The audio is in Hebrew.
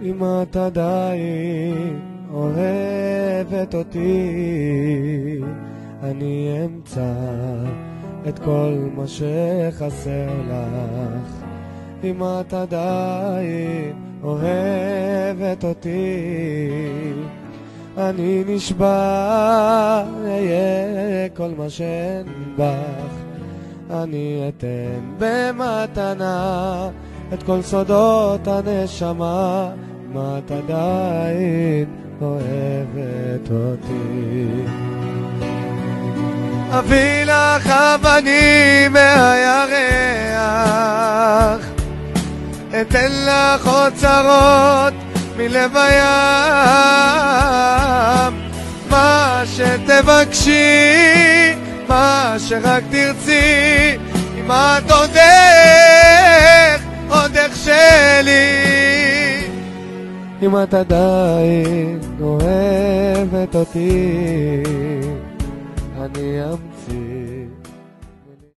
אם את עדיין אוהבת אותי, אני אמצא את כל מה שחסר לך. אם את עדיין אוהבת אותי, אני נשבע אהיה כל מה שאין בך. אני אתן במתנה את כל סודות הנשמה, אם את עדיין אוהבת אותי. אביא לך אבנים מהירח, אתן לך אוצרות מלב הים, מה שתבקשי, מה שרק תרצי, אם את עודך שלי. אם את עדיין אוהבת אותי, אני אמציא